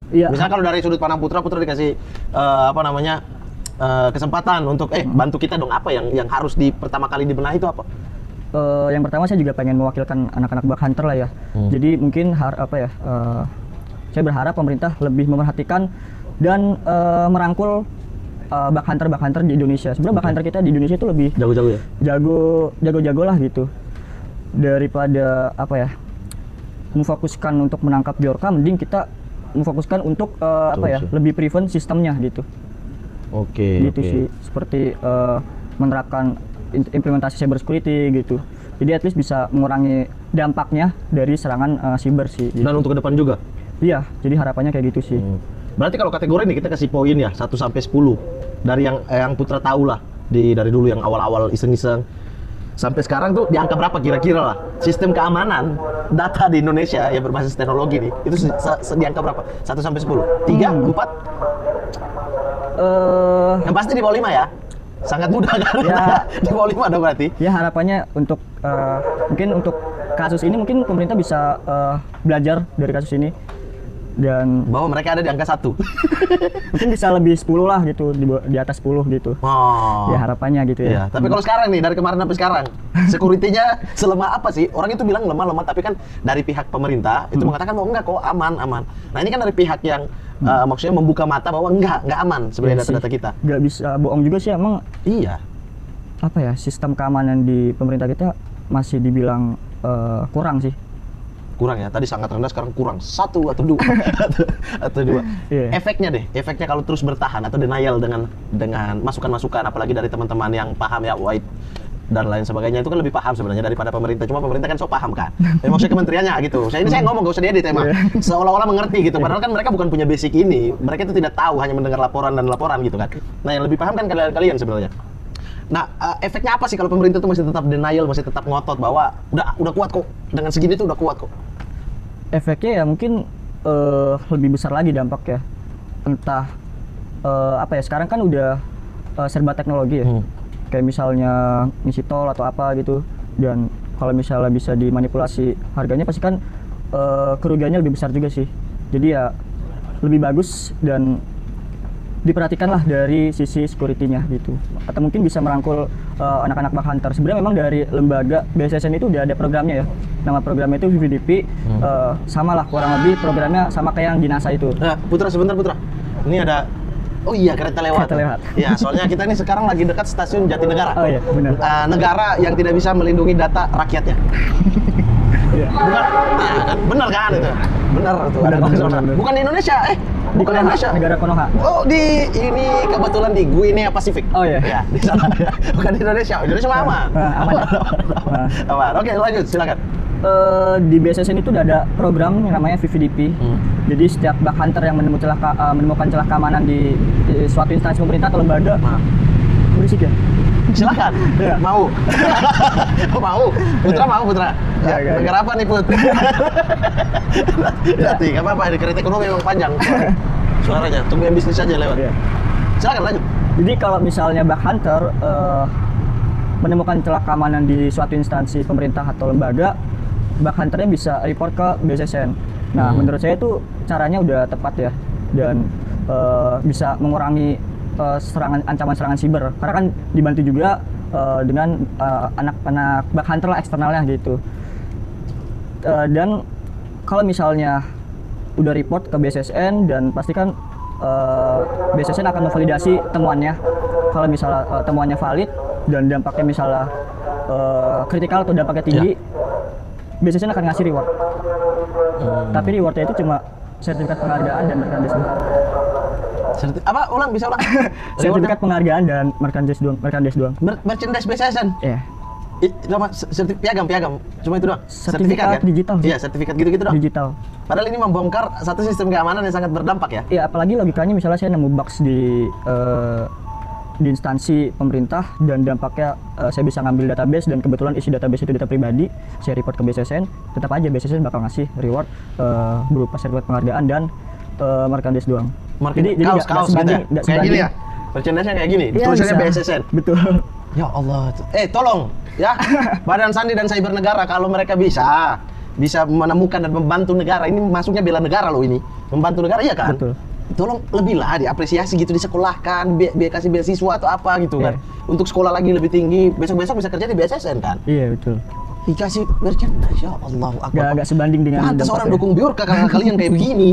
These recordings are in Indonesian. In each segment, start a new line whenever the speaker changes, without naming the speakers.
Iya.
Misalnya kalau dari sudut pandang Putra dikasih kesempatan untuk bantu kita dong, apa yang harus pertama kali dibenahi itu apa?
Yang pertama saya juga pengen mewakilkan anak-anak bug hunter lah ya. Jadi mungkin saya berharap pemerintah lebih memerhatikan dan merangkul bug hunter di Indonesia. Sebenarnya bug hunter kita di Indonesia itu lebih
Jago-jago ya?
Jago-jago lah gitu. Daripada memfokuskan untuk menangkap Bjorka, mending kita memfokuskan untuk lebih prevent sistemnya gitu.
Oke.
Gitu sih, seperti menerapkan implementasi cyber security gitu. Jadi at least bisa mengurangi dampaknya dari serangan cyber sih. Gitu.
Dan untuk ke depan juga?
Iya, jadi harapannya kayak gitu sih.
Berarti kalau kategori ini kita kasih poin ya 1 sampai 10 dari yang Putra tahu lah dari dulu yang awal-awal iseng-iseng sampai sekarang tuh di angka berapa kira-kira lah sistem keamanan data di Indonesia yang berbasis teknologi nih itu di angka berapa? 1 sampai 10? 3? 4? Yang pasti di bawah 5 ya? Sangat mudah kan? Ya. Di bawah 5 dong berarti?
Ya harapannya untuk mungkin untuk kasus ini mungkin pemerintah bisa belajar dari kasus ini dan
bahwa mereka ada di angka 1.
Mungkin bisa lebih 10 lah gitu, di atas 10 gitu.
Oh.
Ya harapannya gitu ya.
Iya. Tapi kalau sekarang nih, dari kemarin sampai sekarang, security-nya selemah apa sih? Orang itu bilang lemah-lemah, tapi kan dari pihak pemerintah itu mengatakan bahwa enggak kok, aman. Nah ini kan dari pihak yang maksudnya membuka mata bahwa enggak aman sebenarnya data-data kita.
Nggak bisa bohong juga sih emang.
Iya.
Sistem keamanan di pemerintah kita masih dibilang kurang sih.
Kurang ya, tadi sangat rendah, sekarang kurang 1 atau 2 atau 2.
Yeah.
Efeknya kalau terus bertahan atau denial dengan masukan-masukan, apalagi dari teman-teman yang paham ya, White dan lain sebagainya, itu kan lebih paham sebenarnya daripada pemerintah. Cuma pemerintah kan so paham kan, maksudnya kementeriannya gitu. Saya ngomong gak usah diedit emang, seolah-olah mengerti gitu. Padahal kan mereka bukan punya basic ini, mereka itu tidak tahu, hanya mendengar laporan gitu kan. Nah yang lebih paham kan kalian sebenarnya. Nah, efeknya apa sih kalau pemerintah itu masih tetap denial, masih tetap ngotot bahwa udah kuat kok, dengan segini tuh udah kuat kok?
Efeknya ya mungkin lebih besar lagi dampak ya. Entah sekarang kan udah serba teknologi ya. Kayak misalnya ngisi tol atau apa gitu. Dan kalau misalnya bisa dimanipulasi harganya pasti kan kerugiannya lebih besar juga sih. Jadi ya lebih bagus dan diperhatikanlah dari sisi security-nya gitu. Atau mungkin bisa merangkul anak-anak bug hunter. Sebenarnya memang dari lembaga BSSN itu udah ada programnya ya. Nama programnya itu VVDP. Sama lah kurang lebih programnya sama kayak yang di NASA itu.
Nah, Putra sebentar Putra. Ini ada kereta lewat. Ya, soalnya kita ini sekarang lagi dekat stasiun Jatinegara.
Oh iya, benar.
Negara yang tidak bisa melindungi data rakyatnya. Benar kan itu? Benar itu. Benar. Bukan di Indonesia, bukan di Indonesia.
Negara Konoha.
Oh, ini kebetulan di Guinea Pasifik.
Oh iya.
Ya, di sana. Bukan di Indonesia. Indonesia aman. Aman. Oke, lanjut, silakan.
Di BSSN itu udah ada program yang namanya VVDP. Jadi setiap bug hunter yang menemukan celah keamanan di suatu instansi pemerintah atau lembaga, berisik ya?
Silakan. Ya. Mau. Putra. Negara apa nih, Put? Hati, nggak apa-apa. Di kereta ekonomi memang panjang suaranya. Tunggu yang bisnis aja lewat. Ya. Silakan lanjut.
Jadi kalau misalnya bug hunter menemukan celah keamanan di suatu instansi pemerintah atau lembaga, bug hunternya bisa report ke BSSN. Nah, menurut saya itu caranya udah tepat ya, dan bisa mengurangi ancaman serangan siber. Karena kan dibantu juga dengan anak-anak bug hunter lah eksternalnya gitu. Dan kalau misalnya udah report ke BSSN dan pastikan BSSN akan memvalidasi temuannya. Kalau misalnya temuannya valid dan dampaknya misalnya kritikal atau dampaknya tinggi, BSSN akan ngasih reward. Tapi rewardnya itu cuma sertifikat penghargaan dan merchandise doang.
Bisa ulang?
Sertifikat penghargaan dan merchandise doang.
Merchandise BSSN?
Iya.
Nama piagam, cuma itu doang?
Sertifikat digital.
Iya, sertifikat gitu-gitu doang?
Digital.
Padahal ini membongkar satu sistem keamanan yang sangat berdampak ya?
Iya, apalagi logikanya misalnya saya nemu bugs di instansi pemerintah dan dampaknya saya bisa ngambil database dan kebetulan isi database itu data pribadi, saya report ke BSSN, tetap aja BSSN bakal ngasih reward berupa sertifikat penghargaan dan merchandise doang.
Jadi kaos gitu ya? Kayak gini ya? Merchandise-nya kayak gini?
Ya,
tulisannya BSSN?
Betul.
Ya Allah. Tolong ya, Badan Sandi dan Cyber Negara, kalau mereka bisa bisa menemukan dan membantu negara. Ini masuknya bela negara loh ini. Membantu negara, iya kan?
Betul.
Tolong lebih lah diapresiasi gitu, disekolahkan, kasih beasiswa atau apa gitu kan. Untuk sekolah lagi lebih tinggi, besok-besok bisa kerja di BSSN kan.
Iya, betul.
Dikasih bercanda, ya Allah.
Gak sebanding dengan
pantas orang
dampaknya.
dukung Bjorka karena kalian kayak begini.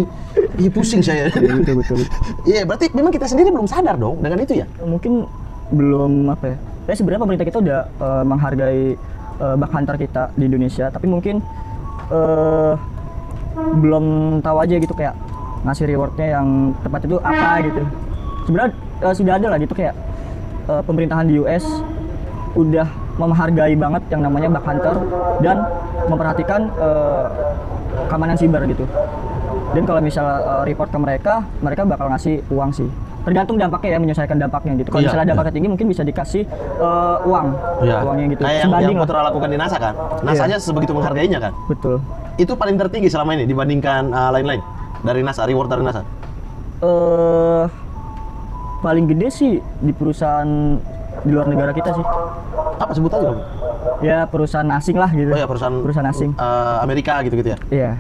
Iya pusing saya.
Iya, betul.
Iya, berarti memang kita sendiri belum sadar dong dengan itu ya?
Mungkin belum apa ya. Sebenarnya pemerintah kita udah menghargai bak hunter kita di Indonesia, tapi mungkin belum tahu aja gitu kayak ngasih rewardnya yang tepat itu apa gitu. Sebenarnya sudah ada lah gitu kayak pemerintahan di US udah menghargai banget yang namanya bak hunter dan memperhatikan keamanan siber gitu. Dan kalau misal report ke mereka bakal ngasih uang sih. Tergantung dampaknya ya, menyesuaikan dampaknya gitu. Kalau
Iya,
misalnya dampaknya tinggi mungkin bisa dikasih uang, uangnya gitu.
Kayak
Sebanding
yang
lah.
Putra lakukan di NASA kan? NASA-nya sebegitu menghargainya kan?
Betul.
Itu paling tertinggi selama ini dibandingkan lain-lain dari NASA, reward dari NASA.
Paling gede sih di perusahaan di luar negara kita sih.
Apa sebut aja dong?
Ya perusahaan asing lah gitu.
Oh ya perusahaan
asing.
Amerika gitu-gitu ya.
Iya.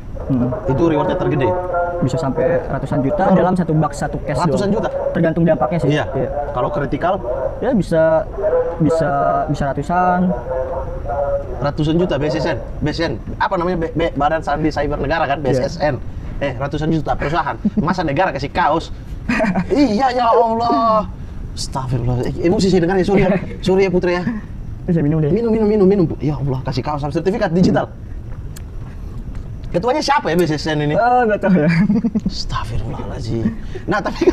Itu rewardnya tergede.
Bisa sampai ratusan juta dalam satu bak satu case
Ratusan
doang.
juta?
Tergantung dampaknya sih.
Iya. Kalau kritikal
Ya bisa ratusan.
ratusan juta BSSN. Apa namanya Badan Sandi Cyber Negara kan BSSN. Ratusan juta perusahaan. Masa negara kasih kaos? Iya ya Allah. Astagfirullah. Emosi saya dengar ya, sorry ya Putri ya.
Bisa minum deh.
Minum. Ya Allah, kasih kaos sama sertifikat digital. Ketuanya siapa ya BSSN ini?
Nggak tahu ya.
Astagfirullahaladzim. Nah tapi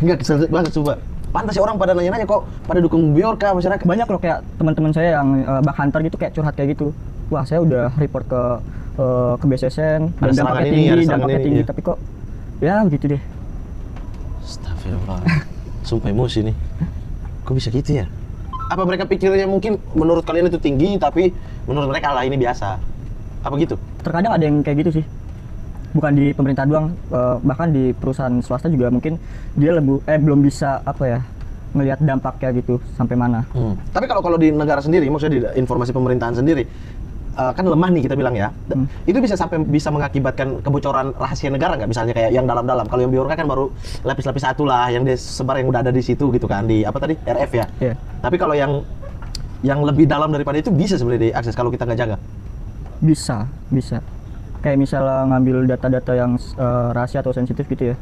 nggak kesel banget coba. Pantas ya orang pada nanya-nanya kok pada dukung Bjorka masyarakat.
Banyak loh kayak teman-teman saya yang bak hunter gitu kayak curhat kayak gitu. Wah saya udah report ke BSSN dan dampaknya tinggi, tapi kok ya begitu deh.
Astagfirullah. Sumpah emosi nih. Kok bisa gitu ya? Apa mereka pikirnya mungkin menurut kalian itu tinggi tapi menurut mereka lah ini biasa? Apa gitu?
Terkadang ada yang kayak gitu sih. Bukan di pemerintah doang, bahkan di perusahaan swasta juga mungkin dia belum bisa ngelihat dampaknya gitu sampai mana.
Tapi kalau di negara sendiri, maksudnya di informasi pemerintahan sendiri, kan lemah nih kita bilang ya. Itu bisa mengakibatkan kebocoran rahasia negara nggak? Misalnya kayak yang dalam-dalam. Kalau yang Bjorka kan baru lapis-lapis satu lah, yang disebar yang udah ada di situ gitu kan, di apa tadi RF ya.
Yeah.
Tapi kalau yang lebih dalam daripada itu bisa sebenarnya diakses kalau kita nggak jaga.
Bisa. Kayak misalnya ngambil data-data yang rahasia atau sensitif gitu ya.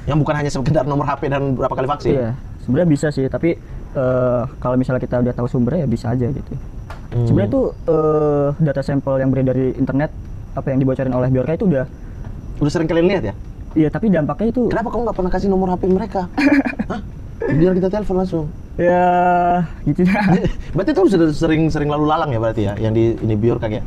Yang bukan hanya sekedar nomor HP dan berapa kali vaksin.
Iya, sebenarnya bisa sih, tapi kalau misalnya kita udah tahu sumbernya ya bisa aja gitu. Sebenarnya tuh data sampel yang beredar dari internet apa yang dibocorin oleh Bjorka itu udah
sering kalian lihat ya?
Iya, tapi dampaknya itu
Kenapa kamu nggak pernah kasih nomor HP mereka? Hah? Biar kita telepon langsung.
ya gitu ya.
Berarti itu sudah sering lalu lalang ya berarti ya yang di ini Bjorka ya?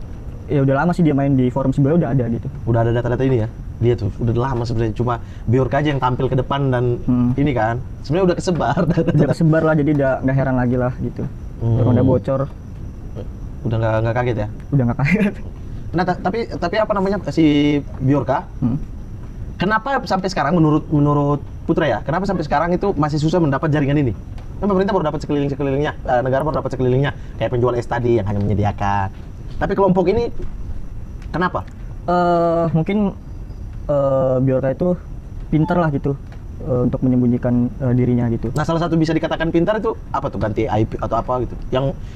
Ya udah lama sih dia main di forum sebelumnya udah ada gitu.
Udah ada data-data ini ya? Dia tuh udah lama sebenarnya, cuma Bjorka aja yang tampil ke depan dan ini kan sebenarnya udah kesebar.
Udah kesebar lah, jadi udah nggak heran lagi lah gitu. Udah bocor.
Udah nggak kaget ya?
Udah nggak kaget.
Nah tapi apa namanya si Bjorka? Kenapa sampai sekarang menurut Putra ya? Kenapa sampai sekarang itu masih susah mendapat jaringan ini? Kan pemerintah baru dapat sekelilingnya, negara baru dapat sekelilingnya, kayak penjual es tadi yang hanya menyediakan. Tapi kelompok ini kenapa?
Mungkin Bjorka itu pinter lah gitu untuk menyembunyikan dirinya gitu.
Nah salah satu bisa dikatakan pintar itu apa tuh, ganti IP atau apa gitu?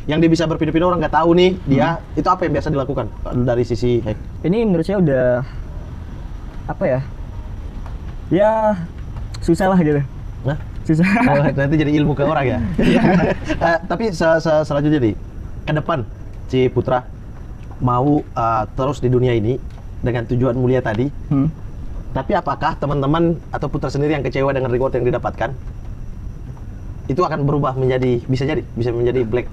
Yang dia bisa berpindah-pindah, orang nggak tahu nih dia itu apa yang biasa dilakukan dari sisi hack?
Ini menurut saya udah apa ya? Ya susah lah gitu.
Nah,
Susah.
nanti jadi ilmu ke orang ya. Tapi selanjutnya nih, ke depan si Putra mau terus di dunia ini dengan tujuan mulia tadi. Tapi apakah teman-teman atau Putra sendiri yang kecewa dengan reward yang didapatkan itu akan berubah bisa menjadi black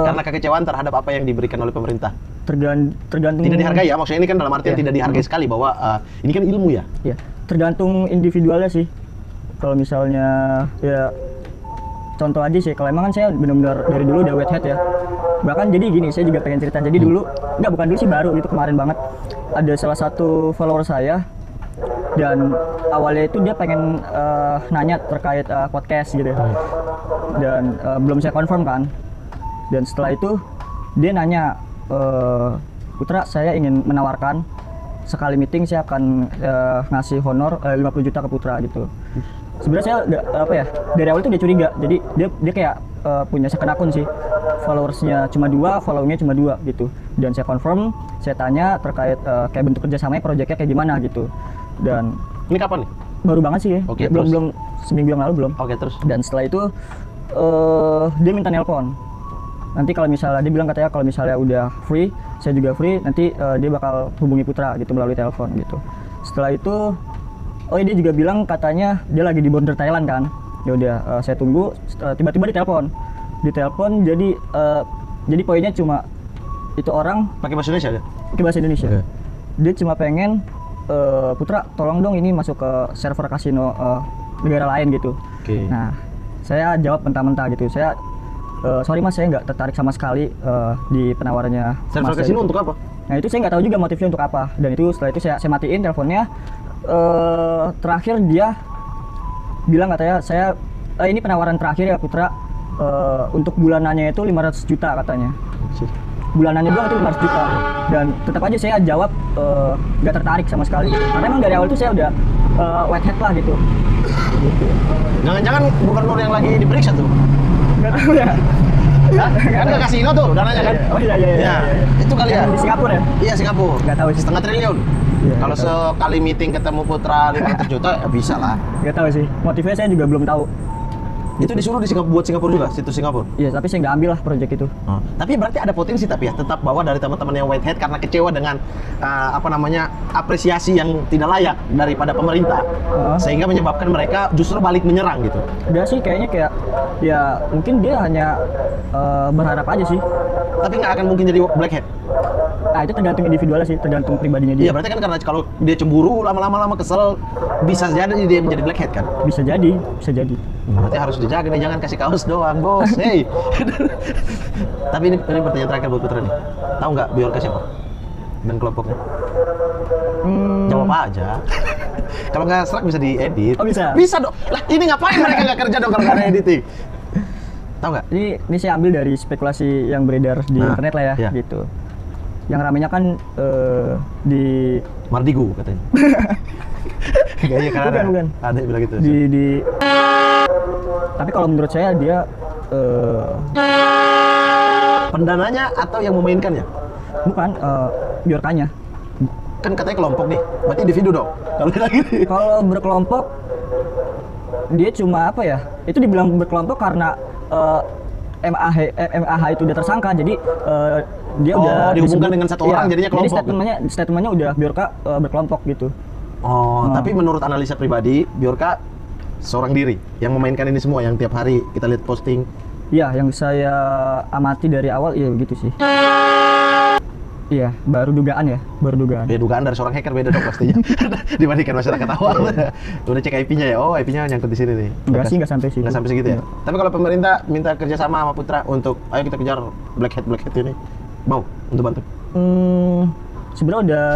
karena kekecewaan terhadap apa yang diberikan oleh pemerintah?
Tergantung.
Tidak dihargai ya, maksudnya ini kan dalam artian tidak dihargai sekali bahwa ini kan ilmu ya.
Ya, tergantung individualnya sih. Kalau misalnya ya contoh aja sih, kalau emang kan saya benar-benar dari dulu udah wet head ya. Bahkan jadi gini, saya juga pengen cerita. Jadi dulu, bukan dulu sih, baru itu kemarin banget. Ada salah satu follower saya dan awalnya itu dia pengen nanya terkait podcast gitu. Dan belum saya confirm kan. Dan setelah itu dia nanya Putra, saya ingin menawarkan sekali meeting saya akan ngasih honor 50 juta ke Putra gitu. Sebenarnya saya dari awal itu dia curiga, jadi dia kayak punya second akun sih, followersnya cuma 2, follow-nya cuma 2 gitu. Dan saya confirm, saya tanya terkait kayak bentuk kerjasamanya, proyeknya kayak gimana gitu. Dan
Ini kapan nih?
baru banget sih ya,
Oke,
belum seminggu yang lalu belum.
Oke, terus.
Dan setelah itu dia minta nelpon. Nanti kalau misalnya dia bilang katanya kalau misalnya udah free, saya juga free, nanti dia bakal hubungi Putra gitu melalui telepon gitu. Setelah itu dia juga bilang katanya dia lagi di border Thailand kan. Ya udah saya tunggu, tiba-tiba ditelepon jadi poinnya cuma itu orang
Pakai bahasa Indonesia ya?
pakai bahasa Indonesia.
Oke.
Dia cuma pengen Putra tolong dong ini masuk ke server kasino negara lain gitu.
Oke.
Nah, saya jawab mentah-mentah gitu. Saya sorry mas, saya nggak tertarik sama sekali di penawarannya.
Server
Mas
kasino
gitu.
untuk apa?
Nah itu saya nggak tahu juga motifnya untuk apa. Dan itu setelah itu saya matiin teleponnya. Terakhir dia bilang katanya ini penawaran terakhir ya Putra. Untuk bulanannya itu 500 juta katanya. Bulanannya doang itu 500 juta. Dan tetap aja saya jawab nggak tertarik sama sekali. Karena emang dari awal itu saya udah whitehead lah gitu.
Jangan-jangan gubernur yang lagi diperiksa tuh?
Nggak tahu ya.
Hah? Kan ke kasino tuh dananya kan?
Oh iya.
Ya, itu kali ya?
Di Singapura ya?
Iya, Singapura.
Nggak tahu sih.
1,5 triliun.
Iya,
Kalau
nggak tahu.
sekali meeting ketemu Putra 500 juta, ya bisa lah.
Nggak tahu sih. Motifnya saya juga belum tahu.
Itu disuruh di Singapura, buat Singapura juga, situs Singapura.
Iya, tapi saya nggak ambil lah proyek itu.
Tapi berarti ada potensi tapi ya tetap bahwa dari teman-teman yang whitehead karena kecewa dengan apresiasi yang tidak layak daripada pemerintah, sehingga menyebabkan mereka justru balik menyerang gitu.
Dia sih kayaknya ya mungkin dia hanya berharap aja sih.
Tapi nggak akan mungkin jadi blackhead.
Nah itu tergantung individualnya sih, tergantung pribadinya dia.
Iya, berarti kan karena kalau dia cemburu lama-lama kesel bisa jadi dia menjadi blackhead kan.
Bisa jadi.
Berarti harus dijaga nih, jangan kasih kaos doang bos. Hey. Tapi ini pertanyaan terakhir buat Putra nih. Tahu nggak Bjorka siapa? Dan kelompoknya? Jawab aja. Kalau nggak serak bisa diedit.
Oh, bisa?
Bisa dong. Lah ini ngapain mereka nggak kerja dong kalau nggak ada editing? Tahu nggak?
Ini saya ambil dari spekulasi yang beredar di internet lah ya,
iya.
gitu. Yang ramenya kan di
Mardigu katanya. Kayaknya kan ada.
Bukan.
Ada yang bilang gitu.
Tapi kalau menurut saya dia
pendananya atau yang memainkannya?
bukan Bjorkanya.
Kan katanya kelompok nih, berarti individu dong. Kalau dia lagi
Kalau berkelompok dia cuma apa ya? Itu dibilang berkelompok karena MAH itu udah tersangka, jadi dia udah
dihubungkan
disebut-
dengan satu orang, jadinya kelompok.
Jadi statementnya udah Bjorka berkelompok gitu.
Tapi menurut analisa pribadi, Bjorka seorang diri yang memainkan ini semua, yang tiap hari kita lihat posting.
Iya, yang saya amati dari awal iya begitu sih. Iya, baru dugaan.
Ya, dugaan dari seorang hacker beda dong pastinya. Dibandingkan masyarakat awal. Udah cek IP-nya ya, IP-nya nyangkut di sini nih.
Enggak sampai sih.
Nggak sampai segitu ya. Tapi kalau pemerintah minta kerjasama sama Putra untuk, ayo kita kejar blackhead ini, mau untuk bantu?
Sebenarnya udah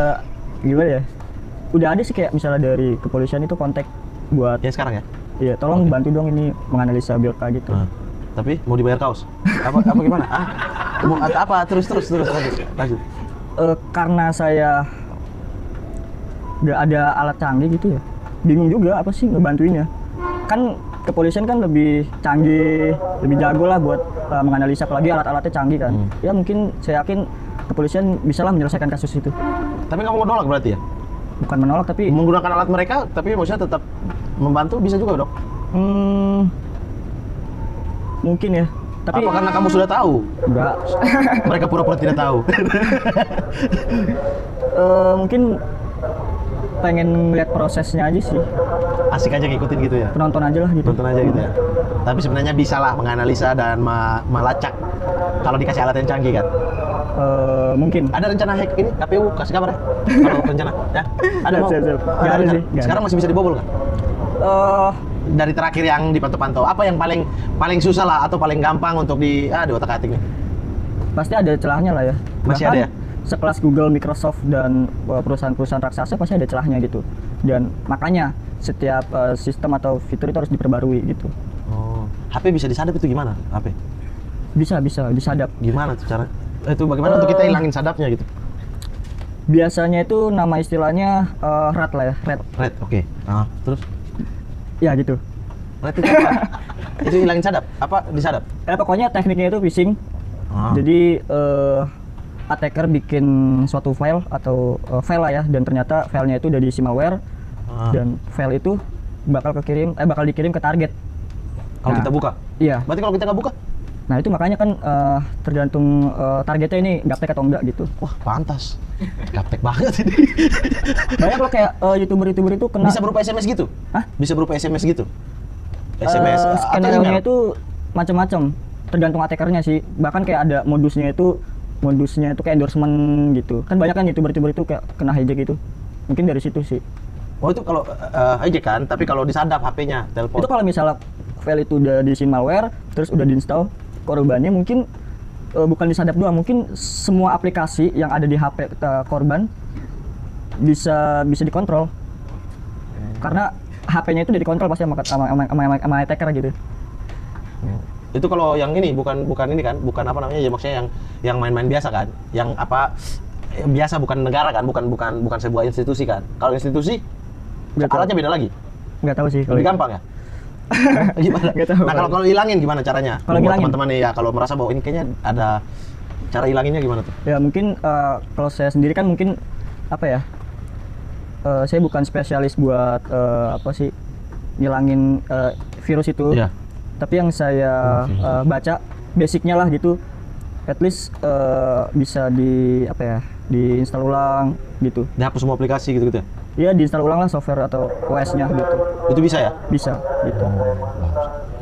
gimana ya? Udah ada sih kayak misalnya dari kepolisian itu kontak buat
Ya sekarang ya.
iya tolong bantu dong ini menganalisa Bjorka gitu.
Tapi mau dibayar kaos? Apa gimana? Mau apa? Terus lanjut.
Karena saya nggak ada alat canggih gitu ya, bingung juga apa sih ngebantuinnya. Kan kepolisian kan lebih canggih, lebih jago lah buat menganalisa, apalagi alat-alatnya canggih kan. Ya mungkin saya yakin kepolisian bisa lah menyelesaikan kasus itu.
Tapi nggak mau nolak berarti ya?
Bukan menolak tapi
Menggunakan alat mereka, tapi maksudnya tetap membantu bisa juga dong?
mungkin ya. Tapi
Apa karena kamu sudah tahu?
enggak.
Mereka pura-pura tidak tahu.
Mungkin pengen lihat prosesnya aja sih,
Asik aja ngikutin gitu ya?
penonton aja lah gitu.
Nonton aja gitu ya? Tapi sebenarnya bisa lah menganalisa dan melacak kalau dikasih alat yang canggih kan?
Mungkin.
Ada rencana hack ini? KPU kasih kabar ya? Kalau rencana? Ya? Ada mau?
Siap.
Ada
Nggak ada
rencana?
sih, nggak
Sekarang masih bisa dibobol kan? Dari terakhir yang dipantau-pantau, apa yang paling susah lah atau paling gampang untuk diotak-atik nih?
Pasti ada celahnya lah ya.
Masih
Bahkan
ada ya?
Sekelas Google, Microsoft dan perusahaan-perusahaan raksasa pasti ada celahnya gitu. Dan makanya setiap sistem atau fitur itu harus diperbarui gitu.
HP bisa disadap itu gimana? HP?
Bisa disadap.
Gimana tuh cara? Itu bagaimana untuk kita hilangin sadapnya gitu?
Biasanya itu nama istilahnya rat lah ya, rat.
Red, oke. Ah, terus
Ya gitu.
red itu apa? Itu hilangin sadap? Apa disadap?
Pokoknya tekniknya itu phishing.
Ah.
Jadi attacker bikin suatu file atau file lah ya, dan ternyata filenya itu udah diisi malware, dan file itu bakal dikirim ke target.
Kalau
Nah,
kita buka?
Iya.
Berarti kalau kita nggak buka?
Nah itu makanya kan tergantung targetnya ini gaptek atau enggak gitu.
Wah, pantas. Gaptek banget ini.
Banyak loh kayak youtuber itu kena.
Bisa berupa SMS gitu?
Hah?
Bisa berupa SMS gitu? SMS atau
skenario-nya
email?
itu macam-macam, tergantung attackernya sih. Bahkan kayak ada modusnya itu kayak endorsement gitu. Kan banyak kan youtuber itu kayak kena hijack gitu. Mungkin dari situ sih.
Oh itu kalau hijack kan, tapi kalau disadap HP-nya, telepon.
Itu kalau misalnya file itu udah diisi malware, terus udah diinstal, korbannya mungkin bukan disadap doang, mungkin semua aplikasi yang ada di HP korban bisa dikontrol. Karena HP-nya itu udah dikontrol pasti sama attacker gitu.
Itu kalau yang ini bukan ini kan, bukan apa namanya ya, maksudnya yang main-main biasa kan, yang apa biasa, bukan negara kan, bukan sebuah institusi kan. Kalau institusi alatnya beda lagi.
Nggak tahu sih.
Lebih gampang ya? Gimana?
Nggak tahu.
Nah kalau hilangin gimana caranya?
Kalau
Buat
hilangin?
teman-teman nih ya, kalau merasa bahwa ini kayaknya ada cara hilanginnya gimana tuh?
Ya mungkin kalau saya sendiri kan mungkin apa ya? Saya bukan spesialis buat apa sih ngilangin virus itu.
Iya.
Tapi yang saya baca basicnya lah gitu, at least bisa diinstal ulang gitu.
Dihapus semua aplikasi gitu-gitu ya?
Ya diinstal ulang lah software atau OS-nya gitu.
Itu bisa ya?
Bisa gitu.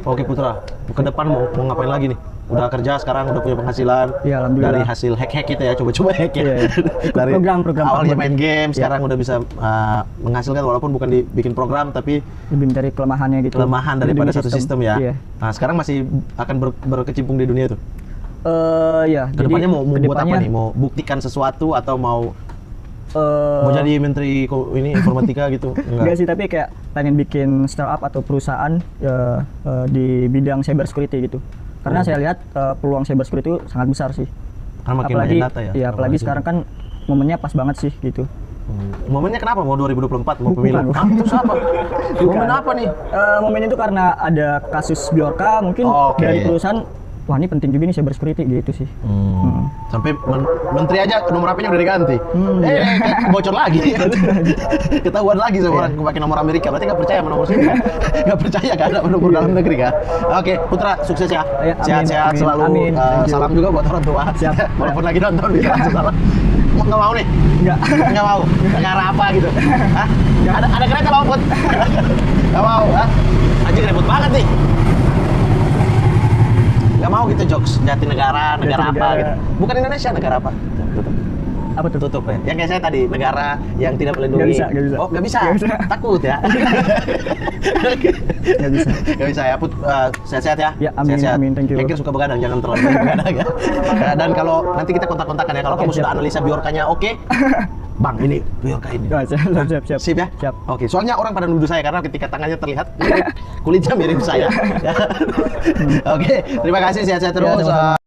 Oke Putra, ke depan mau ngapain lagi nih? Udah kerja sekarang, udah punya penghasilan.
Ya, alhamdulillah.
Dari hasil hack kita ya, coba-coba hack ya.
Iya, iya. Ikut
Dari
program
awalnya
Pak.
main game,
Iya.
sekarang udah bisa menghasilkan walaupun bukan dibikin program, tapi
Lebih mencari kelemahannya gitu.
kelemahan daripada
Melindungi
satu sistem ya.
Iya.
Nah sekarang masih akan berkecimpung di dunia itu.
Ya.
Kedepannya mau buat apa
kedepannya,
nih? Mau buktikan sesuatu atau mau
eh,
jadi menteri ini informatika gitu?
enggak sih, tapi kayak pengen bikin startup atau perusahaan di bidang cyber security gitu. Karena saya lihat peluang cyber security itu sangat besar sih.
Karena makin
Apalagi
banyak data ya.
iya, apalagi sekarang kan momennya pas banget sih gitu.
Momennya kenapa mau 2024 mau
Bukan,
pemilu?
bukan.
Ah, terus apa? Momen apa nih?
Momennya itu karena ada kasus Bjorka, mungkin
Oke.
dari perusahaan, wah ini penting juga nih cyber security gitu sih.
Sampai menteri aja nomor HP-nya udah diganti. Bocor lagi. Ketahuan lagi sama orang pakai nomor Amerika. Berarti nggak percaya sama nomor sini. Nggak percaya kan ada nomor dalam negeri kan? Oke, Putra sukses ya.
Ya, amin,
Sehat-sehat
amin,
selalu.
amin. Thank you.
Salam juga buat orang tua.
Siap.
Walaupun lagi nonton bisa langsung salam. Nggak mau nih?
Enggak.
Nggak mau? Negara apa gitu? Hah? Ada kereta mau Put? Nggak mau? Hah? Anjing ribut banget nih. Nggak mau gitu jokes Jatinegara, negara apa
Jatinegara.
gitu. Bukan Indonesia, negara apa? Tutup.
Apa tuh?
Tutup ya. Yang kayak saya tadi, negara yang tidak melindungi.
Nggak bisa.
Oh, nggak bisa.
Nggak bisa.
Takut ya.
Nggak bisa.
Nggak bisa ya, Put. Sehat-sehat ya.
Ya, amin,
Sehat-sehat.
amin, thank you.
Pikir suka begadang, jangan terlalu banyak begadang ya. Dan kalau nanti kita kontak-kontakan ya, kalau
Oke,
kamu sudah
siap.
analisa Bjorkanya oke, Bang, ini Bjorka ini.
Oh, siap.
Sip ya?
Siap.
Oke, soalnya orang pada nuduh saya karena ketika tangannya terlihat mirip, kulitnya mirip saya. Oke, terima kasih sehat-sehat terus.
sama-sama.